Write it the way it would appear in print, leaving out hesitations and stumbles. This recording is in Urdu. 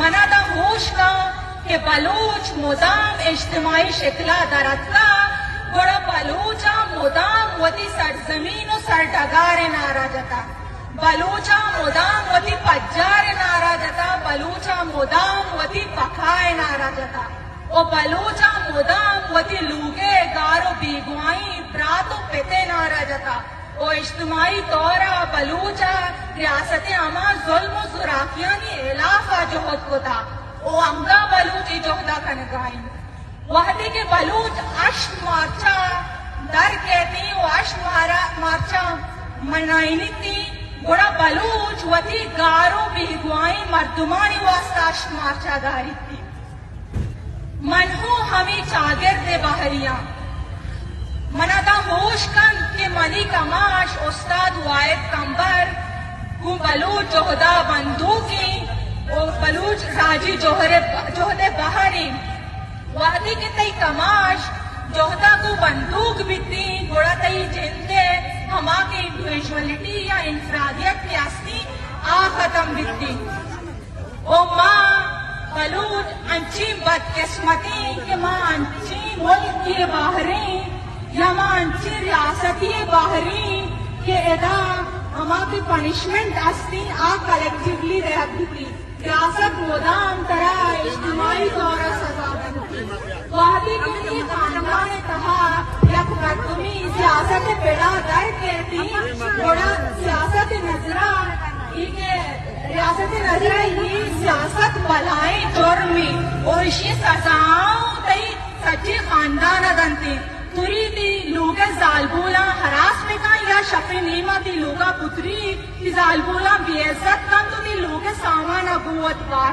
منا دا ہوش کا کہ بلوچ مدام اجتماعی شکلہ درد کا گوڑا بلوچا مدام وتی سرزمین و سرڈگار نارا جتا بلوچا مدام وتی پجار نارا جتا بلوچا مدام وتی پکھائے نارا جتا و بلوچا مدام وتی لوگے گارو بیگوائی برات و پتے نارا جتا و اجتماعی طورا بلوچا ریاست اما ظلم و زراکیانی علافہ جہد کو تھا او امگا بلوچی جہدہ کنگائیں وحدی کے بلوچ اشت مارچا در کہتی و اشت مارچا منائنی تھی گوڑا بلوچ وتی گارو بیگوائیں مردمانی واسطہ اشت مارچا گاری تھی منہو ہمیں چاگرد بحریاں منا دا ہوش کن کہ منی کماش استاد واحد کمبر کو بلوچ جہدہ بندوقی و بلوچ راجی جہد بحری وحدی کے تی کماش جہدہ کو بندوق بیتی گوڑا تی جندے ہما کی انڈیویژولیٹی یا انفرادیت کی استی ختم بیتی او ماں بلوچ انچی بدقسمتی کہ ماں انچی ملک کی باہری یا ماں انچی ریاستی باہری کہ ادا ہما کی پنشمنٹ استی کلیکٹیولی رہت بیتی ریاست مدام ترا اجتماعی طور سزا بنتی وحدی کے لیے خاندان نے کہا یک مردمی سیاست پیڑا در کہتی بڑا سیاست نظرہ ریاست نظرہ یہ سیاست بلائیں جرمی اور اسی سزاؤں تی سچی خاندان دنتی توری تی لوگے زالبولا حراس میں کھا یا شفی نیمہ تی لوگا پتری تی زالبولا بی عزت کن تو تی لوگے سامان ابوت بار